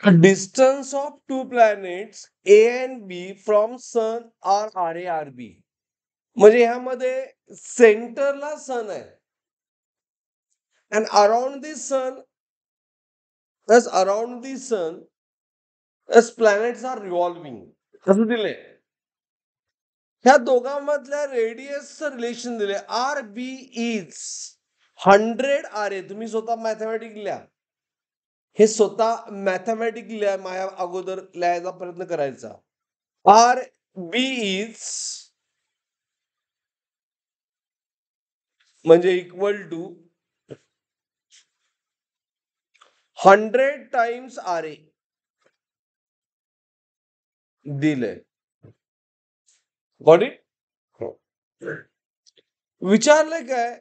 Distance of two planets A and B from sun are RARB. म्हणजे ह्यामध्ये सेंटरला सन आहे and around the sun as planets are revolving. कसं दिले ह्या दोघांमधल्या रेडियसचं रिलेशन दिले आर बी इज 100 RA. तुम्ही स्वतः मॅथमॅटिक लिहा, हे स्वतः मॅथमॅटिक लिहा, माझ्या अगोदर लिहायचा प्रयत्न करायचा. आर बी इज म्हणजे इक्वल टू 100 टाइम्स RA दिलंय. Got it? विचारलंय काय,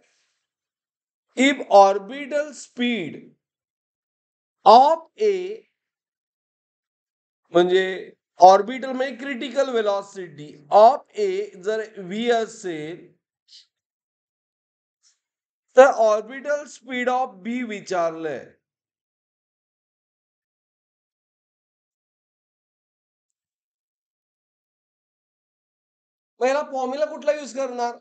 if orbital speed of A म्हणजे ऑर्बिटल म्हणजे क्रिटिकल वेलॉसिटी ऑफ ए जर व्ही असेल तर ऑर्बिटल स्पीड ऑफ बी विचारलंय. पहिला फॉर्म्युला कुठला यूज करणार?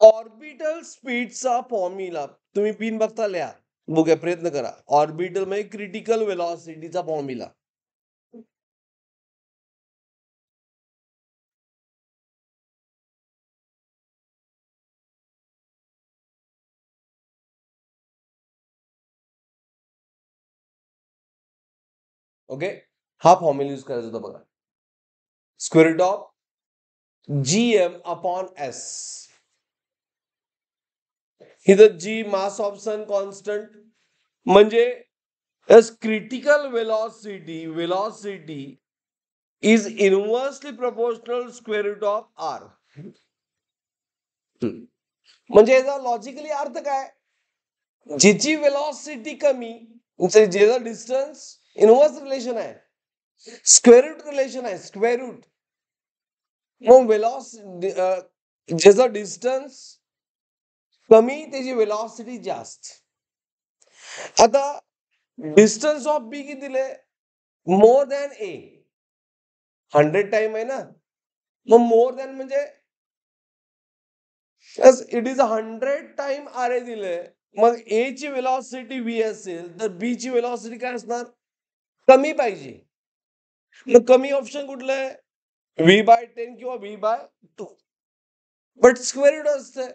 ऑर्बिटल स्पीडचा फॉर्म्युला तुम्ही पिन बघता लिहा, बघूया, प्रयत्न करा. ऑर्बिटल म्हणजे क्रिटिकल वेलॉसिटीचा फॉर्म्युला. ओके, हा फॉर्म्युला यूज करायचा होता बघा. Square root of GM upon S. इथं G mass of sun constant म्हणजे critical velocity is inversely proportional square root of R. म्हणजे याचा लॉजिकली अर्थ काय, ज्याची वेलॉसिटी कमी ज्याचा डिस्टन्स इनव्हर्स रिलेशन आहे, स्क्वेअर रूट रिलेशन आहे, स्क्वेअर रूट. मग ज्याचा डिस्टन्स कमी त्याची वेलॉसिटी जास्त. आता डिस्टन्स ऑफ बी किती दिले, मोर दॅन ए, 100 टाइम आहे ना, मग मोर दॅन म्हणजे इट इज 100 टाइम RA दिले. मग ए ची वेलॉसिटी व्ही असेल तर बी ची वेलॉसिटी काय असणार, कमी पाहिजे. मग कमी ऑप्शन कुठलं आहे, V/10 किंवा V/2. बट स्क्वेअर रूट असते,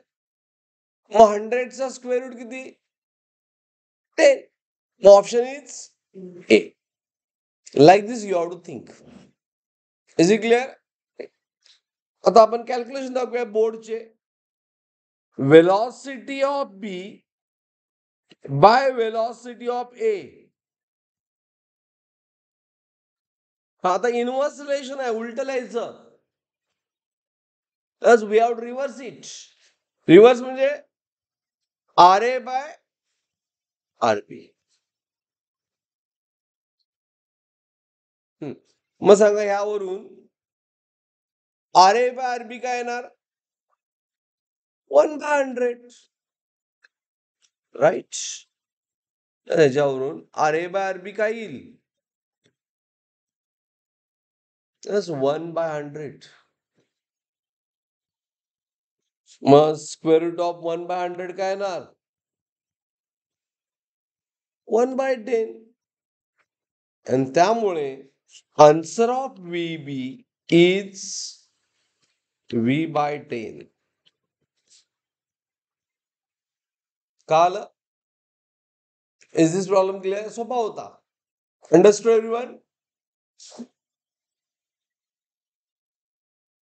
मग 100चा स्क्वेअर रूट किती, 10. मग option is A. Like this you have to think. Is it clear? आता आपण कॅल्क्युलेशन दाखवूया बोर्डचे. Velocity of B by velocity of A. आता इनव्हर्स रिलेशन आहे, उलट लिहायचं. We have to reverse it. Reverse म्हणजे RA बाय RB. मग सांगा यावरून RA बाय RB काय येणार, 1/100. राईट. त्याच्यावरून RA बाय RB काय येईल, 1/100. मग स्क्वेअर रूट ऑफ 1/100 काय येणार, 1/10. आणि त्यामुळे answer of VB is V/10. कळालं? Is this problem clear? सोपा होता. Understood everyone?